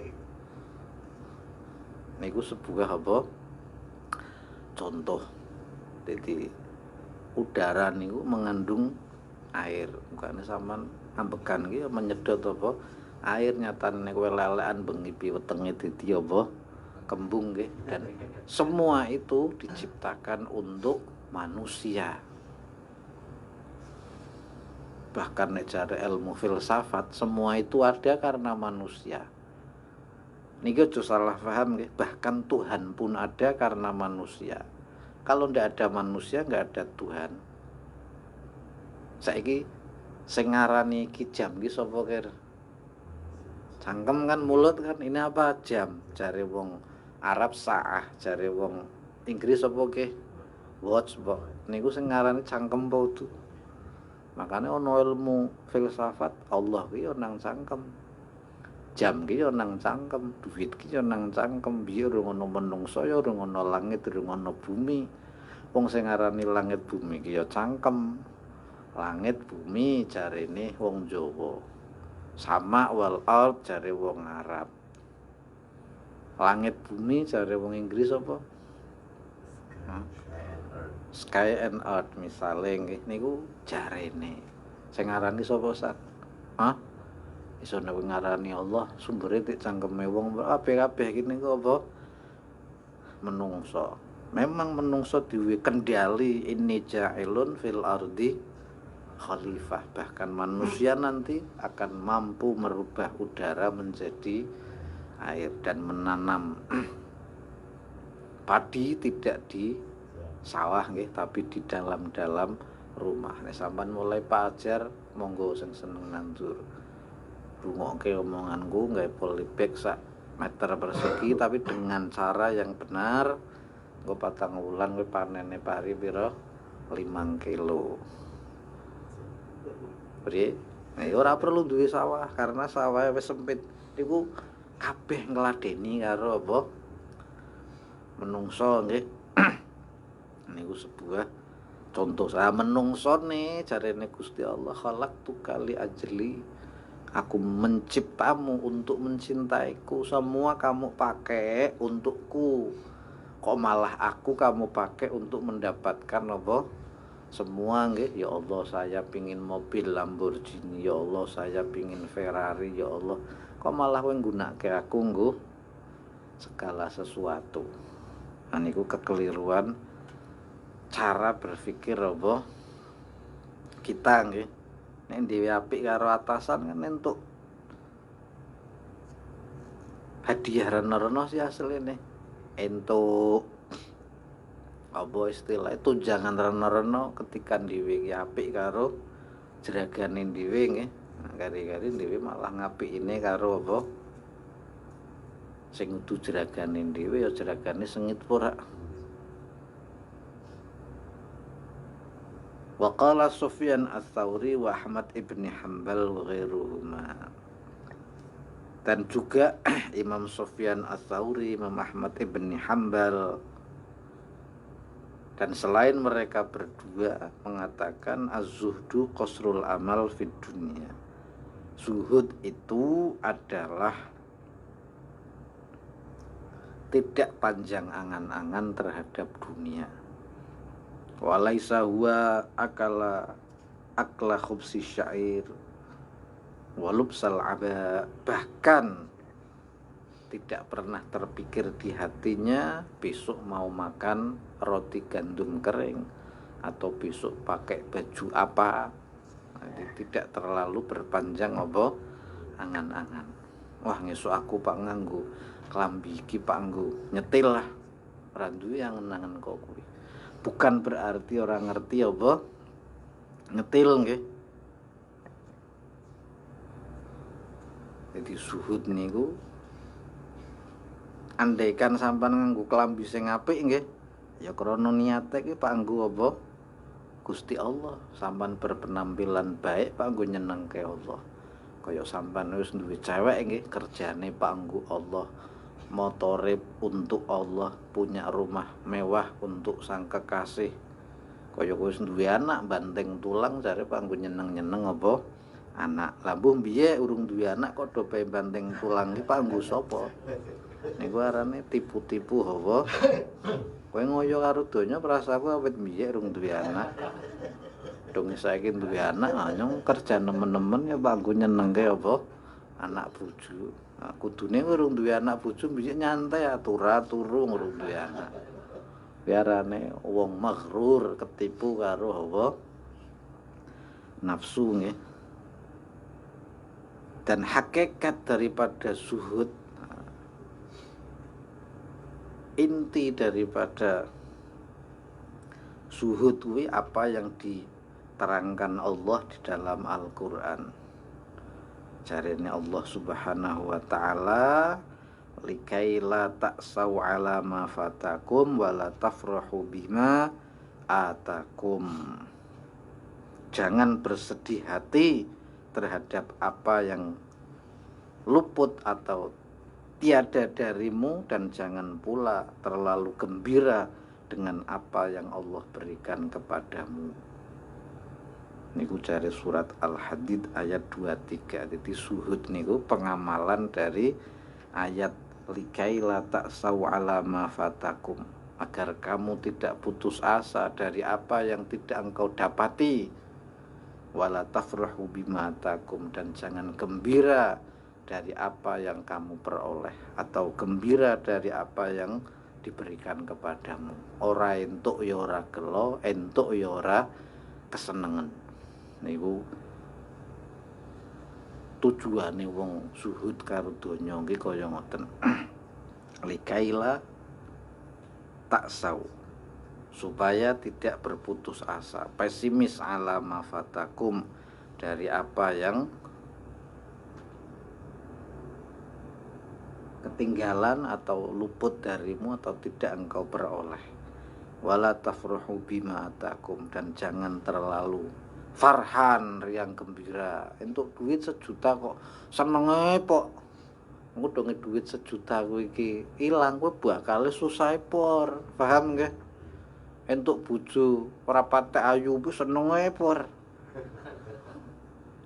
Niku sebuah apa contoh. Jadi udara niku mengandung air. Mukane sampean ambekan iki menyedot apa air, nyatane kowe lelekan bengi wetenge dadi apa kembung nggih. Dan semua itu diciptakan untuk manusia. Bahkan nek jare ilmu filsafat semua itu ada karena manusia. Niki aja salah paham nggih, bahkan Tuhan pun ada karena manusia. Kalau ndak ada manusia nggak ada Tuhan. Saiki sing ngarani iki jam iki sapa kira? Cangkem kan mulut kan, ini apa jam? Jare wong Arab saah, jare wong Inggris apa ke? Watch, mbok. Niku sing ngarani cangkem apa udu. Makane ana ilmu filsafat Allah ki yo nang cangkem. Jam ki yo nang cangkem, duit ki yo nang cangkem, biar ngono menungso yo ngono langit, ngono bumi. Wong sing ngarani langit bumi ki yo cangkem. Langit bumi jarene wong Jawa. Sama wal ard jare wong Arab. Langit bumi jare wong Inggris apa? Sky and earth misale nggih niku jarene. Sing ngarani sapa Ustaz? Hah? Iso nek ngarani Allah sumbere tek cangkeme wong kabeh-kabeh iki niku apa? Menungso. Memang menungso duwe kendali ini ja'ilun fil ardi khalifah. Bahkan manusia nanti akan mampu merubah udara menjadi air dan menanam padi tidak di sawah nggih, tapi di dalam rumah. Nek sampean mulai pajar monggo sing seneng nandur. Rungokke omonganku gawe polybag sak meter persegi tapi dengan cara yang benar. Engko 4 wulan kowe panene pari pira 5 kilo. Priye? Nah, ora perlu duwe sawah karena sawah wis sempit. Iku kabeh ngladeni karo apa? Menungso nggih. Niku sebuah contoh. Saya menungso nih jarene Gusti Allah khalaqtu kali ajli. Aku menciptamu untuk mencintaiku. Semua kamu pakai untukku. Kok malah aku kamu pakai untuk mendapatkan apa? Semua nggih. Ya Allah, saya pingin mobil Lamborghini. Ya Allah, saya pingin Ferrari. Ya Allah, kok malah kowe nggunakake aku nggo segala sesuatu. Nah niku kekeliruan cara berpikir apa kita nggih. Nek dhewe apik karo atasan kan entuk hadiah rena-rena sih asline. Entuk apa istilah tunjangan rena-rena ketika dhewe ki apik karo jeragane dhewe nggih. Nah, kari-kari dhewe malah ngapikine karo apa sing kudu jeragane dhewe ya jeragane sengit pura. Wa qala Sufyan Ats-Tsauri wa Ahmad ibn Hanbal wa ghairuhuma. Dan juga Imam Sufyan Ats-Tsauri, Imam Ahmad ibn Hanbal dan selain mereka berdua mengatakan az-zuhdu qasrul amal fid dunya. Zuhud itu adalah tidak panjang angan-angan terhadap dunia. Walaisa huwa akla khubsi syair walubsal aba. Bahkan tidak pernah terpikir di hatinya besok mau makan roti gandum kering atau besok pakai baju apa. Jadi tidak terlalu berpanjang apa angan-angan. Wah ngesuk aku pak nganggo klambi iki pak nggo nyetil lah. Ora duwe angen-angen kok kuwi. Bukan berarti orang ngerti apa nyetil nggih. Jadi zuhud niku andaikan sampean nganggo klambi sing apik nggih, ya krana niate iki pak nggo apa? Gusti Allah. Sampean berpenampilan baik pak nggo nyenengke Allah. Kaya sampean wis duwe cewek nggih, kerjane pak nggo Allah. Motore untuk Allah, punya rumah mewah untuk sang kekasih. Kaya wis duwe anak banteng tulang jare pak nggo nyeneng-nyeneng apa? Anak. Lah mbuh piye urung duwe anak kok do bae banteng tulang iki pak nggo sapa? Niku arane tipu-tipu apa? Kowe ngoyo karo donya prasaku awet piye urung duwe anak. Dong saiki duwe anak anyong kerja nemen-nemen ya pak nggo nyenengke apa? Anak bojo. Nah, kudune urung duwe anak bojo mbiyek nyantai atur-turu urung duwe anak. Biarane wong maghrur ketipu karo apa? Nafsu nggih. Dan hakikat daripada zuhud, inti daripada zuhud kuwi apa yang diterangkan Allah di dalam Al-Qur'an. Jarene Allah Subhanahu wa taala likaila ta'sau ala ma fatakum wala tafrahu bima atakum. Jangan bersedih hati terhadap apa yang luput atau tiada darimu dan jangan pula terlalu gembira dengan apa yang Allah berikan kepadamu. Niku cari surat Al-Hadid ayat 23. Jadi zuhud niku pengamalan dari ayat likaila ta'sau ala ma fatakum, agar kamu tidak putus asa dari apa yang tidak engkau dapati. Wala tafrahu bima atakum, dan jangan gembira dari apa yang kamu peroleh atau gembira dari apa yang diberikan kepadamu. Ora entuk ya ora gelo, entuk ya ora kesenengan. Niku tujuane wong zuhud karo donya nggih kaya ngoten. Likaila taksau, supaya tidak berputus asa, pesimis ala mafatakum, dari apa yang ketinggalan atau luput darimu atau tidak engkau peroleh. Wala tafrahu bima atakum, dan jangan terlalu farhan, riang gembira. Entuk duit 1 juta kok senenge pok. Engko donge duit 1 juta kowe iki ilang, kowe bakal susah por. Paham nggih? Entuk bojo ora patek ayu ku senenge por.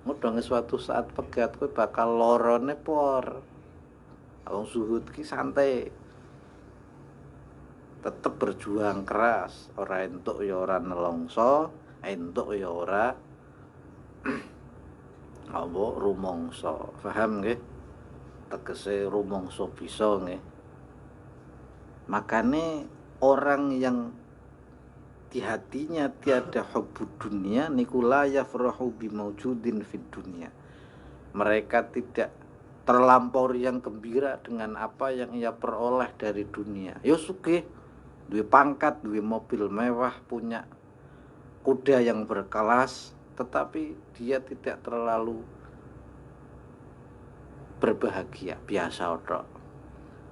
Mudhange suatu saat pegat kowe bakal lorone por. Wong zuhud ki santai. Tetep berjuang keras, ora entuk ya ora nelongso, entuk ya ora apa rumangsa. Paham nggih? Tegese rumangsa bisa nggih. Makane orang yang di hatinya tiada hubbud dunia niku la yafrahu bimaujudin fid dunia. Mereka tidak terlampau riang gembira dengan apa yang ia peroleh dari dunia. Ya sugih, duwe pangkat, duwe mobil mewah, punya kuda yang berkelas, tetapi dia tidak terlalu berbahagia, biasa tok.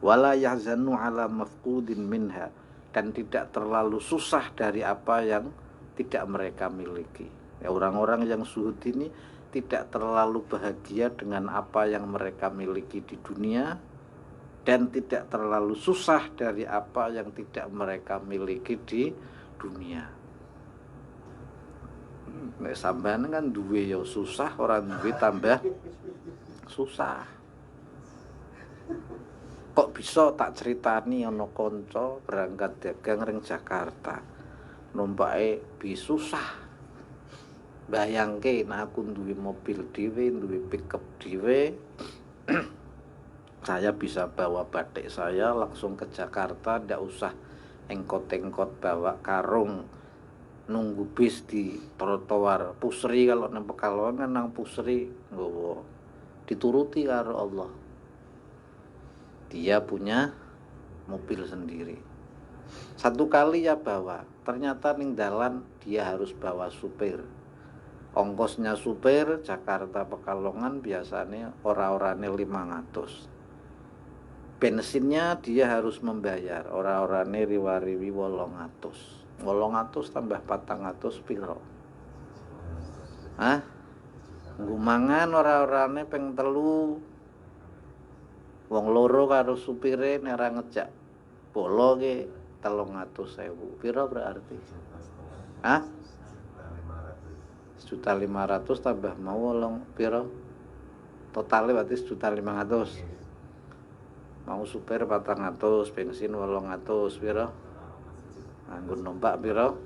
Wala yahzanu ala mafqudin minha, dan tidak terlalu susah dari apa yang tidak mereka miliki. Ya, orang-orang yang zuhud ini tidak terlalu bahagia dengan apa yang mereka miliki di dunia dan tidak terlalu susah dari apa yang tidak mereka miliki di dunia. Nek sampean kan duwe ya susah, ora duwe tambah susah. Kok bisa tak ceritani ana kanca berangkat dagang ring Jakarta. Numpake bis susah. Bayangke nek aku duwe mobil dhewe, duwe pickup dhewe, saya bisa bawa batik saya langsung ke Jakarta, ndak usah engkot-engkot bawa karung nunggu bis di trotoar Pusri. Kalau nang Pekalongan nang Pusri nggowo dituruti karo Allah. Dia punya mobil sendiri. Satu kali ya bawa, ternyata ning dalan dia harus bawa supir. Ongkosnya supir Jakarta Pekalongan biasanya ora-orane 500. Bensinnya dia harus membayar ora-orane riwa-riwi 800. 800 tambah 400 piro? Hah? Ngumangan ora-orane ping 3. Wong loro karo supire nek ora ngejak bolo ki 300.000. Piro berarti? Hah? 1.500.000 tambah mau wolong piro? Totalnya berarti 1.500.000. Mau supir 400, bensin 800 piro? Nganggo numpak piro?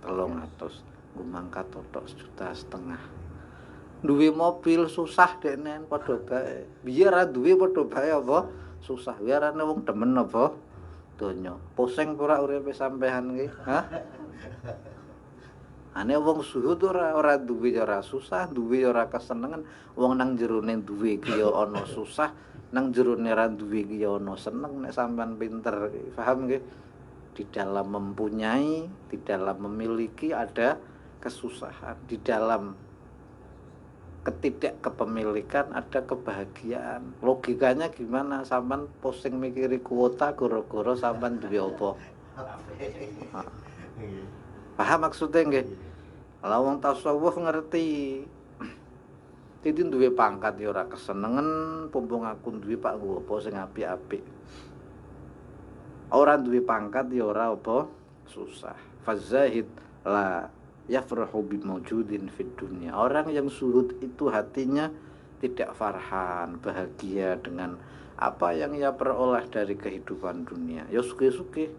300. Nggo mangkat totok 1,5 juta. Duwe mobil susah dekne padha bae. Biar ra duwe padha bae apa? Susah. Biarane wong demen apa? Donya. Pusing ora uripe sampean iki? Hah? Ane wong zuhud ora duwe ora susah, duwe ora kesenengan. Wong nang jerone duwe ki ya ana susah, nang jerone ra duwe ki ya ana seneng. Nek sampean pinter, paham nggih? Di dalam mempunyai, di dalam memiliki ada kesusahan, di dalam ketidakkepemilikan ada kebahagiaan. Logikanya gimana? Sampean pusing mikiri kuota gara-gara sampean duwe apa? Paham maksudnya nggih? Lah wong tasawuf ngerti. Titin duwe pangkat ya ora kesenengen, pumpung aku duwe Pak nggo apa sing apik-apik. Ora duwe pangkat ya ora apa susah. Fazahid la yafrahu bimaujudin fid dunya. Orang yang zuhud itu hatinya tidak farhan, bahagia dengan apa yang ia peroleh dari kehidupan dunia. Ya sugih-sugih,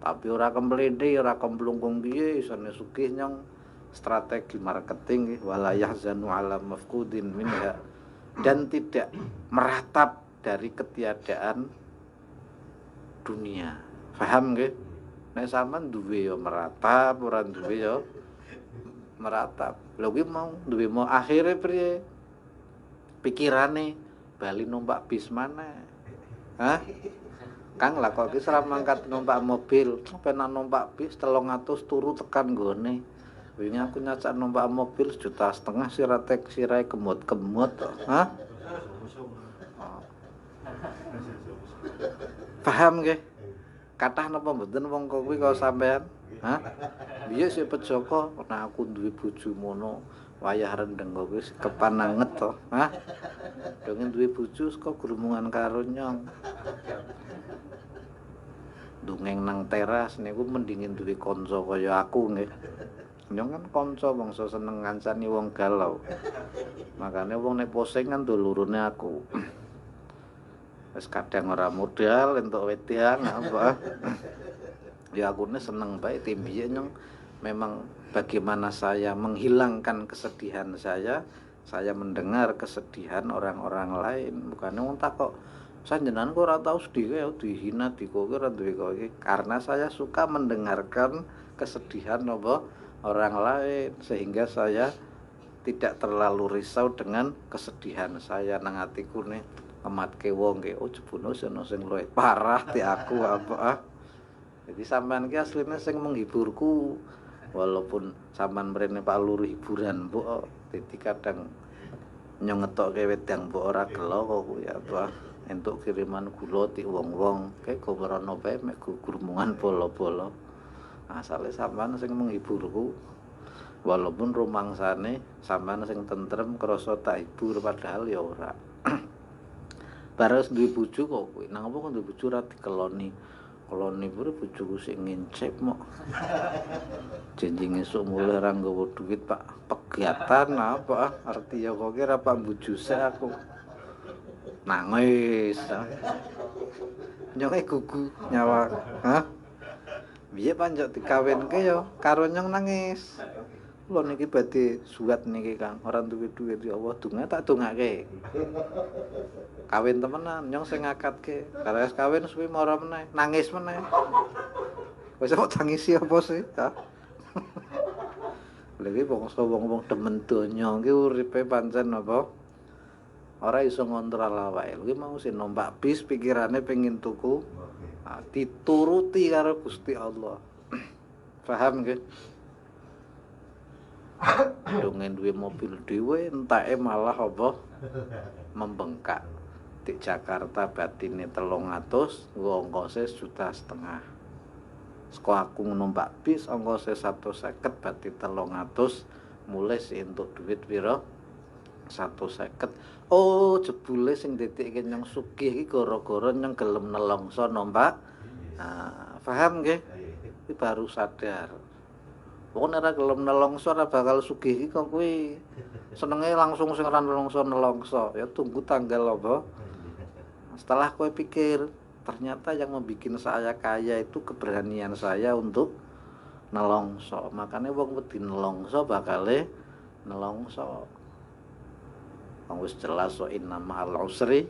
tapi ora kemplede, ora kemplungkung piye isane sugih nyong. Strategi marketing wala yahzanu ala mafqudin minha, dan tidak meratap dari ketiadaan dunia. Paham nggih? Nek sampean duwe ya meratap, ora duwe ya meratap. Lha kuwi mau duwe mau akhire priye? Pikirane bali numpak bis maneh. Hah? Kang lah kok wis ora mangkat numpak mobil, penak numpak bis 300 turu tekan nggone. Wingi aku nyacak numpak mobil 1,5 juta sirahe kemut-kemut. Hah? Paham nggih? Kathah napa mboten wong kuwi kaya sampean? Hah? Biye sik pejoko nek aku duwe bojo mono wayah rendeng kok wis kepananget to. Hah? Dongen duwe bojo saka grumungan karo nyong. Dongeng nang teras niku mendingin duwe kanca kaya aku nggih. Nyong kan kanca bangsa seneng ngancani wong galau. Makane wong nek posing kan dulurune aku. Wis kadang ora modal entuk wedan apa. Ya aku ini seneng baik timbiye nyong memang bagaimana saya menghilangkan kesedihan saya mendengar kesedihan orang-orang lain. Bukannya wong takok sanjenengan kok ora tau sedih ya dihina dikoki ora duwe koki karena saya suka mendengarkan kesedihan apa orang lain sehingga saya tidak terlalu risau dengan kesedihan saya nang atiku nih ematke wong ge oh jebune sono sing luwih parah ti aku apa. Jadi sampean ki asline sing menghiburku walaupun sampean mrene Pak Luru hiburan mbok dadi kadang nyong ngetokke wedang mbok ora gelo kok kuwi apa entuk kiriman gula ti wong-wong kae gomrono bae mek gurmungan bolo-bolo asale sampean sing menghiburku walaupun rumangsane sampean sing tentrem krasa tak hibur padahal ya ora bares duwe bojo kok kuwi nang apa kok duwe bojo ora dikeloni koloni pure bojoku sing ngincep mok jenjing esuk mulai ra nggawa duit Pak pegiatan apa arti ya kok kira Pak bujuse aku nangis nyong gugu nyawa hah piye panjok dikawinke ya karo nyong nangis lho niki badhe suwat niki Kang ora duwe duit ya Allah donga tak dongake kawin temenan nyong sing ngakatke karo kawin suwi mara meneh nangis meneh wis kok tangisi apa sih ta lha iki wong-wong demen donya iki uripe pancen apa ora iso ngontrol awake lho mau sing numpak bis pikirane pengin tuku dituruti karo Gusti Allah paham nggih dongen duwe mobil dhewe entake malah apa membengkak di Jakarta batine 300 nggo ongkose 1,5 juta saka aku numpak bis ongkose 150 berarti 300 mulai sih entuk duit pira 150 oh jebule sing ditikke nyong sugih iki gara-gara nyong gelem nelongso numpak paham nggih iki baru sadar wong ora gelem nelongso ora bakal sugih iki kok kuwi senenge langsung sing ora nelongso ya tunggu tanggal apa setelah kowe pikir ternyata yang membuat saya kaya itu keberanian saya untuk nelongso makanya wong wedi nelongso bakale nelongso wong wis jelas so inna ma'al usri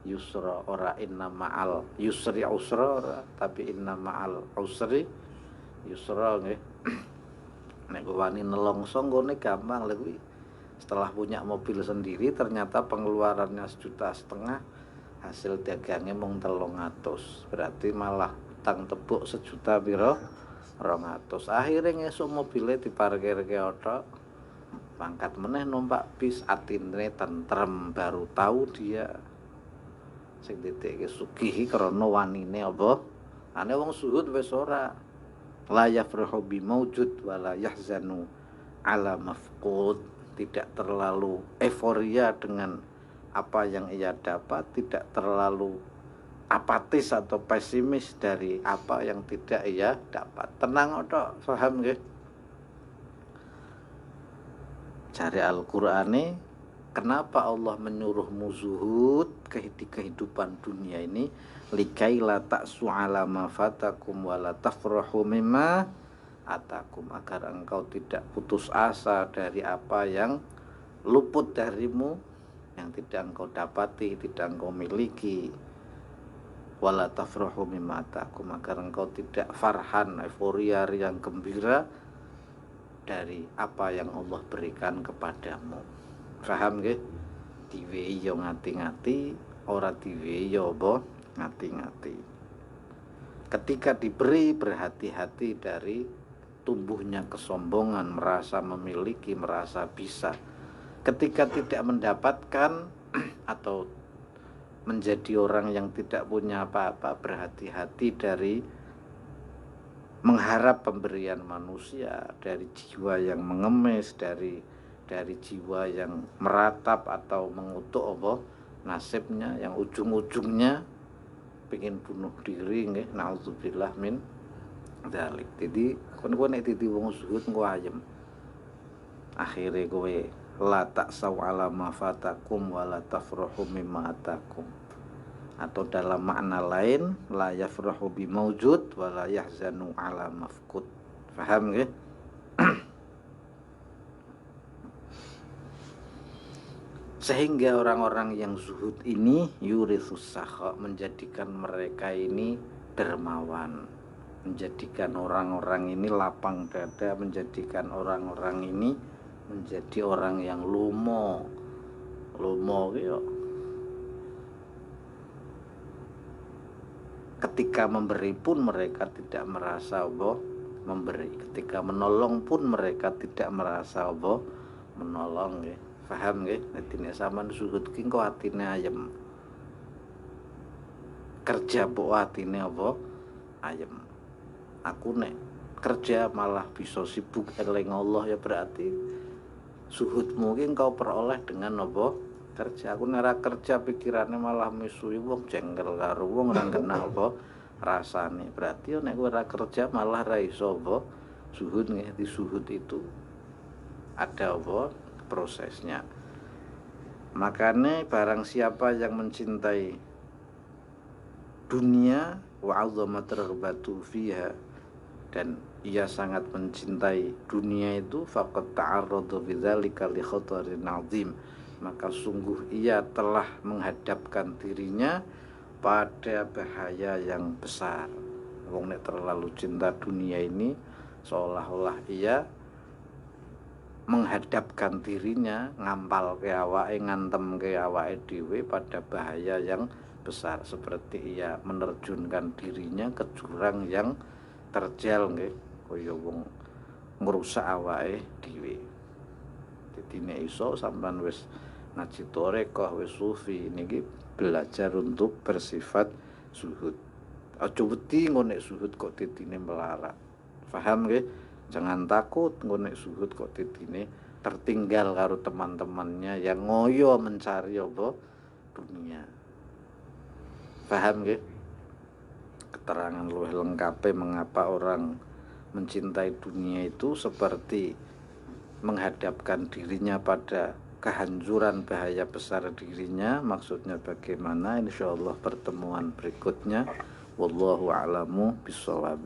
yusra ora inna ma'al yusri usra ora tapi inna ma'al usri yusra nggih nek wani nelongso nggone gampang lho kuwi setelah punya mobil sendiri ternyata pengeluarannya 1,5 juta hasil dagangnya mung 300 berarti malah utang tebuk 1 juta pira 200 akhirnya ngesuk mobilnya diparkirke otok pangkat meneh numpak bis atine tentrem baru tahu dia sing ditekke sugih krana wanine apa ane wong suhud wis ora la yafrahu bi maujud wala yahzanu ala mafqud tidak terlalu euforia dengan apa yang ia dapat tidak terlalu apatis atau pesimis dari apa yang tidak ia dapat tenang tok paham nggih cari Al-Qur'ane kenapa Allah menyuruhmu zuhud kehidupan dunia ini likai la ta'su ala ma fatakum wa la tafrahu mimma atakum agar engkau tidak putus asa dari apa yang luput darimu yang tidak engkau dapati, tidak engkau miliki wala tafrahu mimma atakum agar engkau tidak farhan, euforia, yang gembira dari apa yang Allah berikan kepadamu paham nggih diwehi yo ngati-ngati ora diwehi yo apa ngati-ngati ketika diberi berhati-hati dari tumbuhnya kesombongan merasa memiliki, merasa bisa ketika tidak mendapatkan atau menjadi orang yang tidak punya apa-apa, berhati-hati dari mengharap pemberian manusia, dari jiwa yang mengemis, dari jiwa yang meratap atau mengutuk apa nasibnya, yang ujung-ujungnya pengen bunuh diri nggih, naudzubillah min dzalik. Jadi kowe nek dadi wong zuhud engko ayem. Akhire kowe la ta'saw ala ma fatakum wa la tafrahu mimma atakum. Atau dalam makna lain la yafrahu bi maujud wa la yahzanu ala mafqud. Paham nggih? Sehingga orang-orang yang zuhud ini yuritsus sakha, menjadikan mereka ini dermawan, menjadikan orang-orang ini lapang dada, menjadikan orang-orang ini menjadi orang yang lumo gitu. Ketika memberi pun mereka tidak merasa apa memberi, ketika menolong pun mereka tidak merasa apa menolong ya. Paham nggih? Dadi nek sampean zuhud ki kok atine ayem. Kerja mbok atine apa? Ayem. Aku nek kerja malah bisa sibuk eling Allah, ya berarti zuhudmu ki engkau peroleh dengan apa? Kerja. Aku nek kerja pikirannya malah misuhi wong, jengkel karo wong, ora kena apa rasane. Berarti nek kowe ora kerja malah ra iso apa zuhud nggih. Di zuhud itu ada apa prosesnya. Makanya barang siapa yang mencintai dunia wa 'azzamat raghbatu fiha, dan ia sangat mencintai dunia itu, faqad ta'arrada bidzalika li khatarin 'azim, maka sungguh ia telah menghadapkan dirinya pada bahaya yang besar. Wong nek terlalu cinta dunia ini seolah-olah ia menghadapkan dirinya, ngampal ke awake, ngantem ke awake dhewe pada bahaya yang besar, seperti ia menerjunkan dirinya ke jurang yang terjal nggih, kaya wong ngrusak awake dhewe. Dadi nek iso sampean wis ngaji tarekah, wis sufi, niki belajar untuk bersifat zuhud. Aja wedi engko nek zuhud kok titine melarat. Paham nggih? Jangan takut engko nek zuhud kok titine tertinggal karo teman-temannya yang ngoyo mencari apa dunia. Paham nggih? Keterangan luwih lengkape mengapa orang mencintai dunia itu seperti menghadapkan dirinya pada kehancuran bahaya besar dirinya. Maksudnya bagaimana? Insyaallah pertemuan berikutnya. Wallahu a'lamu bishawab.